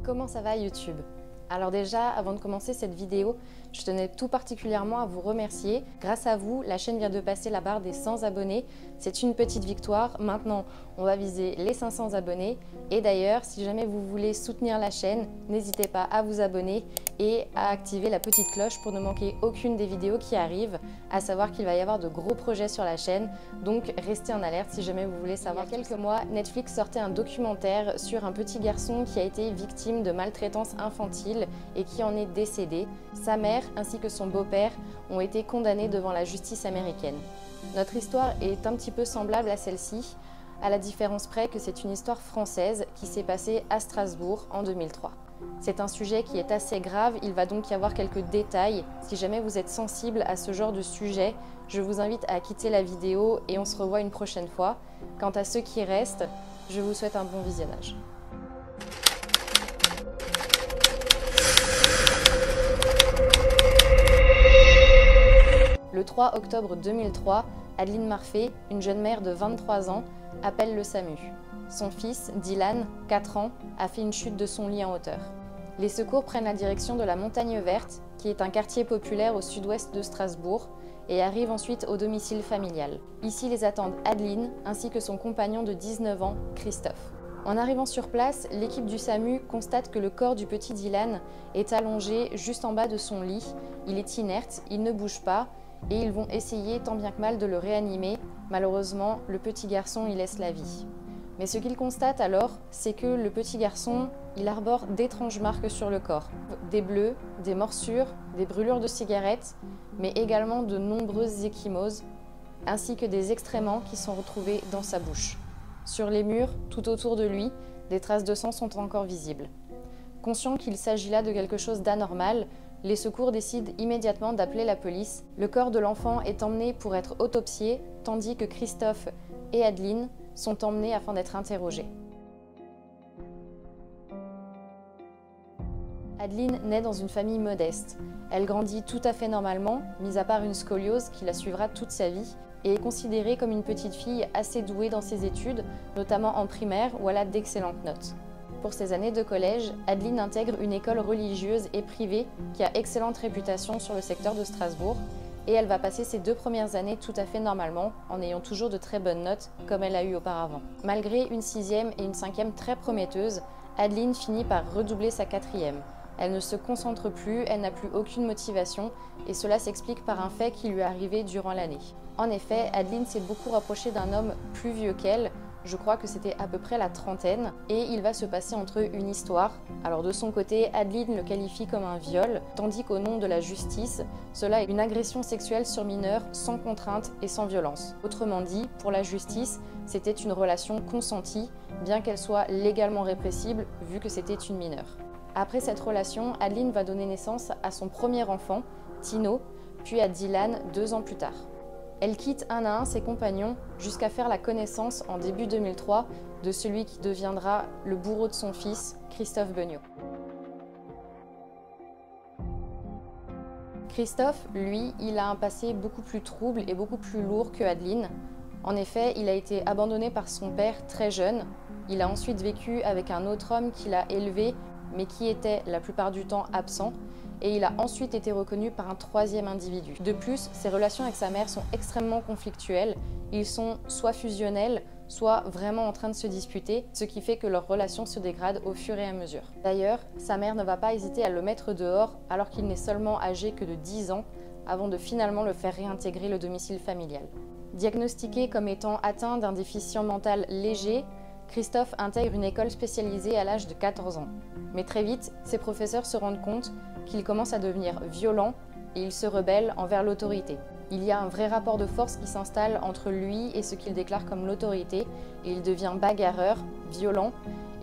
Comment ça va YouTube? Alors déjà, avant de commencer cette vidéo, je tenais tout particulièrement à vous remercier. Grâce à vous, la chaîne vient de passer la barre des 100 abonnés. C'est une petite victoire. Maintenant, on va viser les 500 abonnés. Et d'ailleurs, si jamais vous voulez soutenir la chaîne, n'hésitez pas à vous abonner et à activer la petite cloche pour ne manquer aucune des vidéos qui arrivent. À savoir qu'il va y avoir de gros projets sur la chaîne, donc restez en alerte si jamais vous voulez savoir. Il y a quelques mois, Netflix sortait un documentaire sur un petit garçon qui a été victime de maltraitance infantile et qui en est décédé. Sa mère ainsi que son beau-père ont été condamnés devant la justice américaine. Notre histoire est un petit peu semblable à celle-ci, à la différence près que c'est une histoire française qui s'est passée à Strasbourg en 2003. C'est un sujet qui est assez grave, il va donc y avoir quelques détails. Si jamais vous êtes sensible à ce genre de sujet, je vous invite à quitter la vidéo et on se revoit une prochaine fois. Quant à ceux qui restent, je vous souhaite un bon visionnage. Le 3 octobre 2003, Adeline Marfé, une jeune mère de 23 ans, appelle le SAMU. Son fils, Dylan, 4 ans, a fait une chute de son lit en hauteur. Les secours prennent la direction de la Montagne Verte, qui est un quartier populaire au sud-ouest de Strasbourg, et arrivent ensuite au domicile familial. Ici les attendent Adeline ainsi que son compagnon de 19 ans, Christophe. En arrivant sur place, l'équipe du SAMU constate que le corps du petit Dylan est allongé juste en bas de son lit. Il est inerte, il ne bouge pas, et ils vont essayer tant bien que mal de le réanimer. Malheureusement, le petit garçon y laisse la vie. Mais ce qu'ils constatent alors, c'est que le petit garçon, il arbore d'étranges marques sur le corps. Des bleus, des morsures, des brûlures de cigarettes, mais également de nombreuses ecchymoses, ainsi que des excréments qui sont retrouvés dans sa bouche. Sur les murs, tout autour de lui, des traces de sang sont encore visibles. Conscient qu'il s'agit là de quelque chose d'anormal, les secours décident immédiatement d'appeler la police. Le corps de l'enfant est emmené pour être autopsié, tandis que Christophe et Adeline sont emmenés afin d'être interrogés. Adeline naît dans une famille modeste. Elle grandit tout à fait normalement, mis à part une scoliose qui la suivra toute sa vie, et est considérée comme une petite fille assez douée dans ses études, notamment en primaire où elle a d'excellentes notes. Pour ses années de collège, Adeline intègre une école religieuse et privée qui a excellente réputation sur le secteur de Strasbourg, et elle va passer ses 2 premières années tout à fait normalement, en ayant toujours de très bonnes notes, comme elle a eu auparavant. Malgré une 6e et une 5e très prometteuses, Adeline finit par redoubler sa 4e. Elle ne se concentre plus, elle n'a plus aucune motivation, et cela s'explique par un fait qui lui est arrivé durant l'année. En effet, Adeline s'est beaucoup rapprochée d'un homme plus vieux qu'elle, je crois que c'était à peu près la trentaine, et il va se passer entre eux une histoire. Alors de son côté, Adeline le qualifie comme un viol, tandis qu'au nom de la justice, cela est une agression sexuelle sur mineur sans contrainte et sans violence. Autrement dit, pour la justice, c'était une relation consentie, bien qu'elle soit légalement répressible, vu que c'était une mineure. Après cette relation, Adeline va donner naissance à son premier enfant, Tino, puis à Dylan 2 ans plus tard. Elle quitte un à un ses compagnons jusqu'à faire la connaissance en début 2003 de celui qui deviendra le bourreau de son fils, Christophe Beugnot. Christophe, lui, il a un passé beaucoup plus trouble et beaucoup plus lourd que Adeline. En effet, il a été abandonné par son père très jeune. Il a ensuite vécu avec un autre homme qui l'a élevé, mais qui était la plupart du temps absent. Et il a ensuite été reconnu par un 3e individu. De plus, ses relations avec sa mère sont extrêmement conflictuelles. Ils sont soit fusionnels, soit vraiment en train de se disputer, ce qui fait que leur relation se dégrade au fur et à mesure. D'ailleurs, sa mère ne va pas hésiter à le mettre dehors alors qu'il n'est seulement âgé que de 10 ans, avant de finalement le faire réintégrer le domicile familial. Diagnostiqué comme étant atteint d'un déficient mental léger, Christophe intègre une école spécialisée à l'âge de 14 ans. Mais très vite, ses professeurs se rendent compte qu'il commence à devenir violent et il se rebelle envers l'autorité. Il y a un vrai rapport de force qui s'installe entre lui et ce qu'il déclare comme l'autorité et il devient bagarreur, violent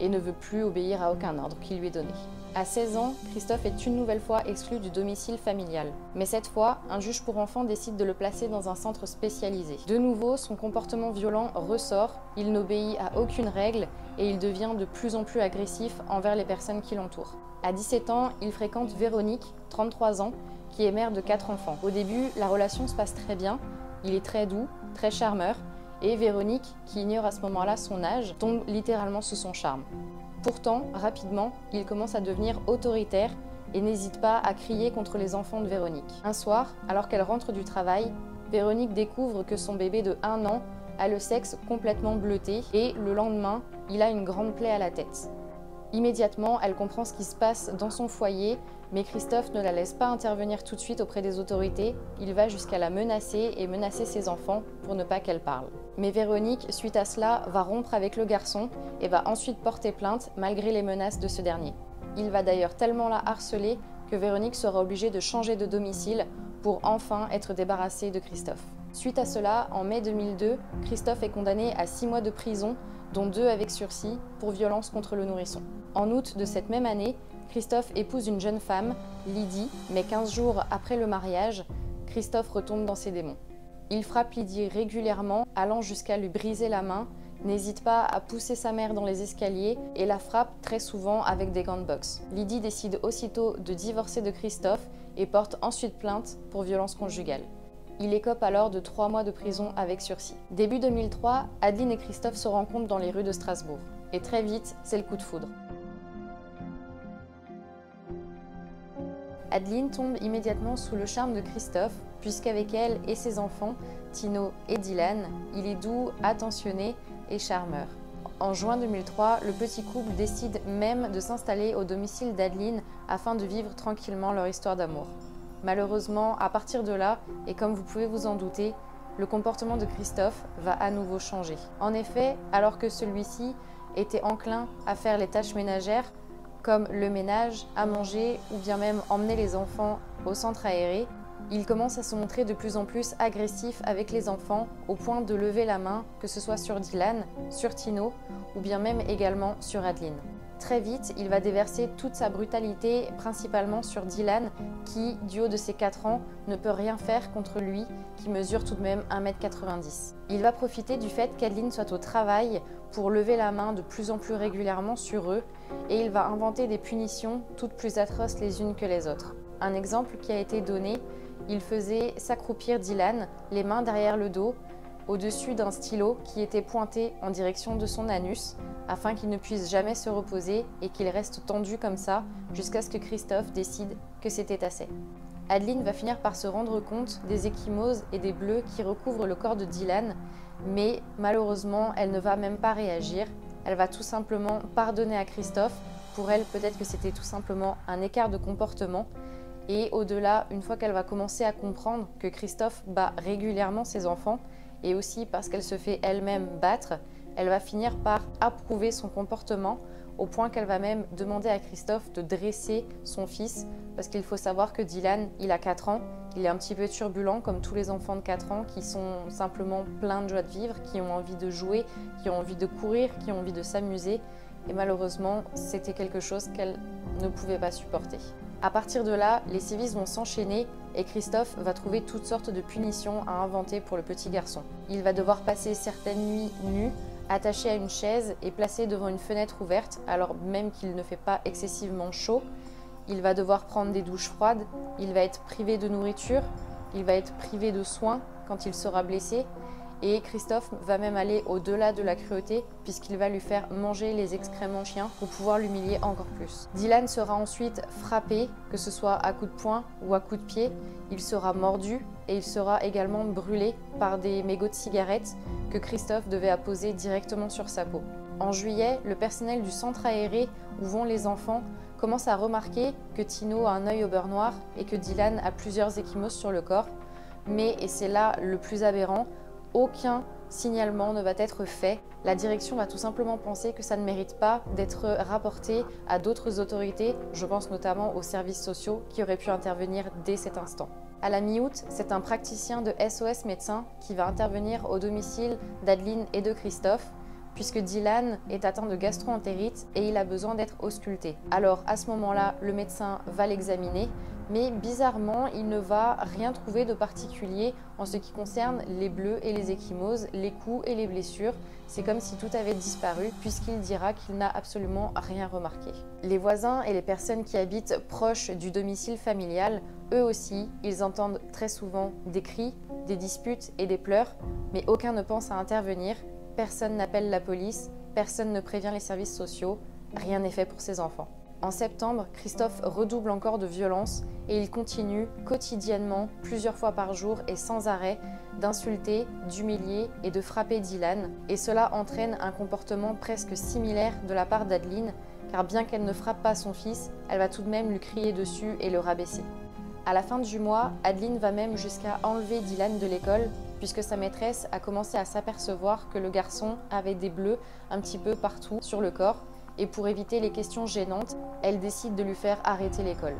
et ne veut plus obéir à aucun ordre qui lui est donné. À 16 ans, Christophe est une nouvelle fois exclu du domicile familial. Mais cette fois, un juge pour enfants décide de le placer dans un centre spécialisé. De nouveau, son comportement violent ressort, il n'obéit à aucune règle et il devient de plus en plus agressif envers les personnes qui l'entourent. À 17 ans, il fréquente Véronique, 33 ans, qui est mère de 4 enfants. Au début, la relation se passe très bien, il est très doux, très charmeur, et Véronique, qui ignore à ce moment-là son âge, tombe littéralement sous son charme. Pourtant, rapidement, il commence à devenir autoritaire et n'hésite pas à crier contre les enfants de Véronique. Un soir, alors qu'elle rentre du travail, Véronique découvre que son bébé de 1 an a le sexe complètement bleuté et le lendemain, il a une grande plaie à la tête. Immédiatement, elle comprend ce qui se passe dans son foyer, mais Christophe ne la laisse pas intervenir tout de suite auprès des autorités. Il va jusqu'à la menacer et menacer ses enfants pour ne pas qu'elle parle. Mais Véronique, suite à cela, va rompre avec le garçon et va ensuite porter plainte malgré les menaces de ce dernier. Il va d'ailleurs tellement la harceler que Véronique sera obligée de changer de domicile pour enfin être débarrassée de Christophe. Suite à cela, en mai 2002, Christophe est condamné à 6 mois de prison, dont 2 avec sursis, pour violence contre le nourrisson. En août de cette même année, Christophe épouse une jeune femme, Lydie, mais 15 jours après le mariage, Christophe retombe dans ses démons. Il frappe Lydie régulièrement, allant jusqu'à lui briser la main, n'hésite pas à pousser sa mère dans les escaliers et la frappe très souvent avec des gants de boxe. Lydie décide aussitôt de divorcer de Christophe et porte ensuite plainte pour violence conjugale. Il écope alors de 3 mois de prison avec sursis. Début 2003, Adeline et Christophe se rencontrent dans les rues de Strasbourg. Et très vite, c'est le coup de foudre. Adeline tombe immédiatement sous le charme de Christophe, puisqu'avec elle et ses enfants, Tino et Dylan, il est doux, attentionné et charmeur. En juin 2003, le petit couple décide même de s'installer au domicile d'Adeline afin de vivre tranquillement leur histoire d'amour. Malheureusement, à partir de là, et comme vous pouvez vous en douter, le comportement de Christophe va à nouveau changer. En effet, alors que celui-ci était enclin à faire les tâches ménagères, comme le ménage, à manger ou bien même emmener les enfants au centre aéré, il commence à se montrer de plus en plus agressif avec les enfants au point de lever la main, que ce soit sur Dylan, sur Tino ou bien même également sur Adeline. Très vite, il va déverser toute sa brutalité principalement sur Dylan qui, du haut de ses 4 ans, ne peut rien faire contre lui qui mesure tout de même 1,90 m. Il va profiter du fait qu'Adeline soit au travail pour lever la main de plus en plus régulièrement sur eux et il va inventer des punitions toutes plus atroces les unes que les autres. Un exemple qui a été donné, il faisait s'accroupir Dylan, les mains derrière le dos, au-dessus d'un stylo qui était pointé en direction de son anus afin qu'il ne puisse jamais se reposer et qu'il reste tendu comme ça jusqu'à ce que Christophe décide que c'était assez. Adeline va finir par se rendre compte des ecchymoses et des bleus qui recouvrent le corps de Dylan, mais malheureusement elle ne va même pas réagir, elle va tout simplement pardonner à Christophe. Pour elle, peut-être que c'était tout simplement un écart de comportement. Et au-delà, une fois qu'elle va commencer à comprendre que Christophe bat régulièrement ses enfants, et aussi parce qu'elle se fait elle-même battre, elle va finir par approuver son comportement au point qu'elle va même demander à Christophe de dresser son fils parce qu'il faut savoir que Dylan, il a 4 ans, il est un petit peu turbulent comme tous les enfants de 4 ans qui sont simplement pleins de joie de vivre, qui ont envie de jouer, qui ont envie de courir, qui ont envie de s'amuser et malheureusement, c'était quelque chose qu'elle ne pouvait pas supporter. À partir de là, les sévices vont s'enchaîner et Christophe va trouver toutes sortes de punitions à inventer pour le petit garçon. Il va devoir passer certaines nuits nu, attaché à une chaise et placé devant une fenêtre ouverte, alors même qu'il ne fait pas excessivement chaud. Il va devoir prendre des douches froides, il va être privé de nourriture, il va être privé de soins quand il sera blessé. Et Christophe va même aller au-delà de la cruauté puisqu'il va lui faire manger les excréments chiens pour pouvoir l'humilier encore plus. Dylan sera ensuite frappé, que ce soit à coups de poing ou à coups de pied. Il sera mordu et il sera également brûlé par des mégots de cigarettes que Christophe devait apposer directement sur sa peau. En juillet, le personnel du centre aéré où vont les enfants commence à remarquer que Tino a un œil au beurre noir et que Dylan a plusieurs ecchymoses sur le corps. Mais, et c'est là le plus aberrant, aucun signalement ne va être fait. La direction va tout simplement penser que ça ne mérite pas d'être rapporté à d'autres autorités, je pense notamment aux services sociaux qui auraient pu intervenir dès cet instant. À la mi-août, c'est un praticien de SOS médecin qui va intervenir au domicile d'Adeline et de Christophe, puisque Dylan est atteint de gastro-entérite et il a besoin d'être ausculté. Alors à ce moment-là, le médecin va l'examiner, mais bizarrement, il ne va rien trouver de particulier en ce qui concerne les bleus et les ecchymoses, les coups et les blessures. C'est comme si tout avait disparu puisqu'il dira qu'il n'a absolument rien remarqué. Les voisins et les personnes qui habitent proches du domicile familial, eux aussi, ils entendent très souvent des cris, des disputes et des pleurs, mais aucun ne pense à intervenir. Personne n'appelle la police, personne ne prévient les services sociaux, rien n'est fait pour ses enfants. En septembre, Christophe redouble encore de violence et il continue quotidiennement, plusieurs fois par jour et sans arrêt, d'insulter, d'humilier et de frapper Dylan. Et cela entraîne un comportement presque similaire de la part d'Adeline, car bien qu'elle ne frappe pas son fils, elle va tout de même lui crier dessus et le rabaisser. À la fin du mois, Adeline va même jusqu'à enlever Dylan de l'école, puisque sa maîtresse a commencé à s'apercevoir que le garçon avait des bleus un petit peu partout sur le corps, et pour éviter les questions gênantes, elle décide de lui faire arrêter l'école.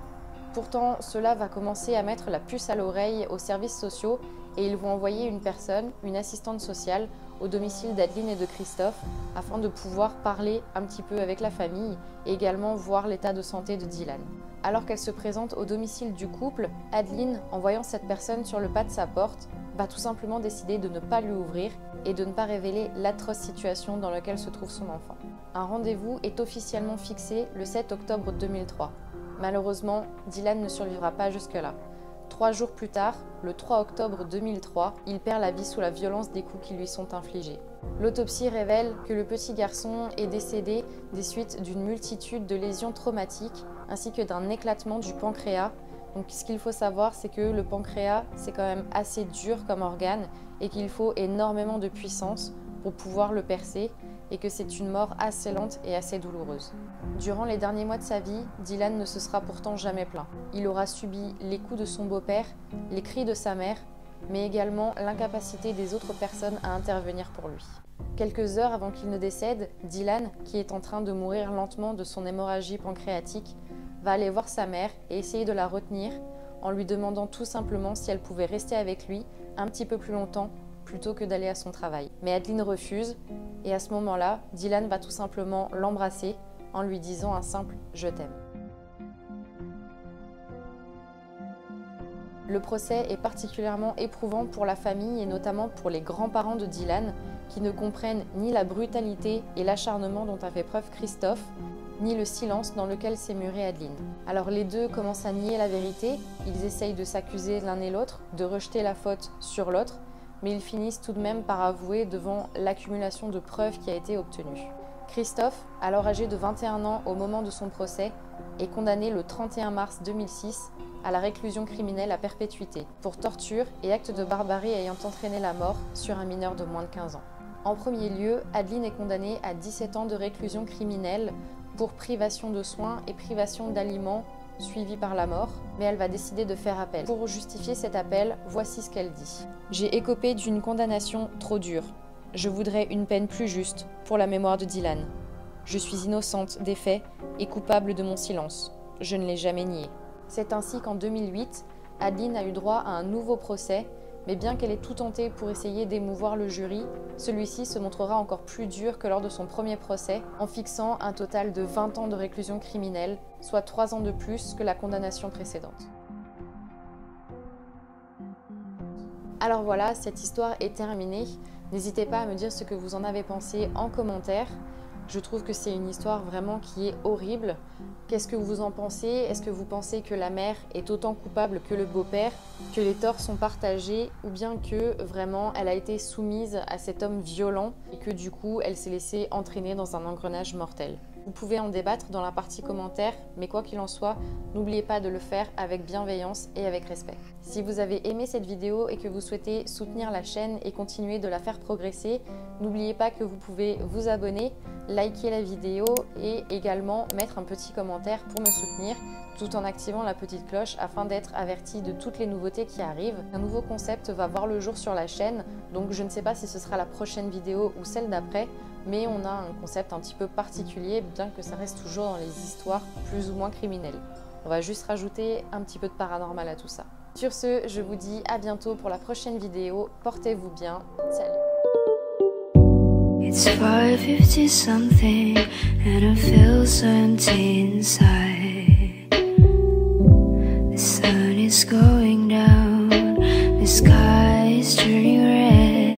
Pourtant, cela va commencer à mettre la puce à l'oreille aux services sociaux et ils vont envoyer une personne, une assistante sociale, au domicile d'Adeline et de Christophe afin de pouvoir parler un petit peu avec la famille et également voir l'état de santé de Dylan. Alors qu'elle se présente au domicile du couple, Adeline, en voyant cette personne sur le pas de sa porte, va tout simplement décider de ne pas lui ouvrir et de ne pas révéler l'atroce situation dans laquelle se trouve son enfant. Un rendez-vous est officiellement fixé le 7 octobre 2003. Malheureusement, Dylan ne survivra pas jusque-là. 3 jours plus tard, le 3 octobre 2003, il perd la vie sous la violence des coups qui lui sont infligés. L'autopsie révèle que le petit garçon est décédé des suites d'une multitude de lésions traumatiques ainsi que d'un éclatement du pancréas. Donc ce qu'il faut savoir, c'est que le pancréas, c'est quand même assez dur comme organe et qu'il faut énormément de puissance pour pouvoir le percer et que c'est une mort assez lente et assez douloureuse. Durant les derniers mois de sa vie, Dylan ne se sera pourtant jamais plaint. Il aura subi les coups de son beau-père, les cris de sa mère, mais également l'incapacité des autres personnes à intervenir pour lui. Quelques heures avant qu'il ne décède, Dylan, qui est en train de mourir lentement de son hémorragie pancréatique, va aller voir sa mère et essayer de la retenir en lui demandant tout simplement si elle pouvait rester avec lui un petit peu plus longtemps plutôt que d'aller à son travail. Mais Adeline refuse et à ce moment-là, Dylan va tout simplement l'embrasser en lui disant un simple « je t'aime ». Le procès est particulièrement éprouvant pour la famille et notamment pour les grands-parents de Dylan qui ne comprennent ni la brutalité et l'acharnement dont a fait preuve Christophe, ni le silence dans lequel s'est murée Adeline. Alors les deux commencent à nier la vérité, ils essayent de s'accuser l'un et l'autre, de rejeter la faute sur l'autre, mais ils finissent tout de même par avouer devant l'accumulation de preuves qui a été obtenue. Christophe, alors âgé de 21 ans au moment de son procès, est condamné le 31 mars 2006 à la réclusion criminelle à perpétuité pour torture et actes de barbarie ayant entraîné la mort sur un mineur de moins de 15 ans. En premier lieu, Adeline est condamnée à 17 ans de réclusion criminelle pour privation de soins et privation d'aliments suivie par la mort, mais elle va décider de faire appel. Pour justifier cet appel, voici ce qu'elle dit. « J'ai écopé d'une condamnation trop dure. Je voudrais une peine plus juste pour la mémoire de Dylan. Je suis innocente des faits et coupable de mon silence. Je ne l'ai jamais nié. » C'est ainsi qu'en 2008, Adeline a eu droit à un nouveau procès, mais bien qu'elle ait tout tenté pour essayer d'émouvoir le jury, celui-ci se montrera encore plus dur que lors de son premier procès, en fixant un total de 20 ans de réclusion criminelle, soit 3 ans de plus que la condamnation précédente. Alors voilà, cette histoire est terminée. N'hésitez pas à me dire ce que vous en avez pensé en commentaire. Je trouve que c'est une histoire vraiment qui est horrible. Qu'est-ce que vous en pensez? Est-ce que vous pensez que la mère est autant coupable que le beau-père, que les torts sont partagés, ou bien que vraiment elle a été soumise à cet homme violent et que du coup elle s'est laissée entraîner dans un engrenage mortel? Vous pouvez en débattre dans la partie commentaires, mais quoi qu'il en soit, n'oubliez pas de le faire avec bienveillance et avec respect. Si vous avez aimé cette vidéo et que vous souhaitez soutenir la chaîne et continuer de la faire progresser, n'oubliez pas que vous pouvez vous abonner, liker la vidéo et également mettre un petit commentaire pour me soutenir tout en activant la petite cloche afin d'être averti de toutes les nouveautés qui arrivent. Un nouveau concept va voir le jour sur la chaîne, donc je ne sais pas si ce sera la prochaine vidéo ou celle d'après, mais on a un concept un petit peu particulier, bien que ça reste toujours dans les histoires plus ou moins criminelles. On va juste rajouter un petit peu de paranormal à tout ça. Sur ce, je vous dis à bientôt pour la prochaine vidéo. Portez-vous bien. Salut! It's 5:50 something and I feel so empty inside. The sun is going down, the sky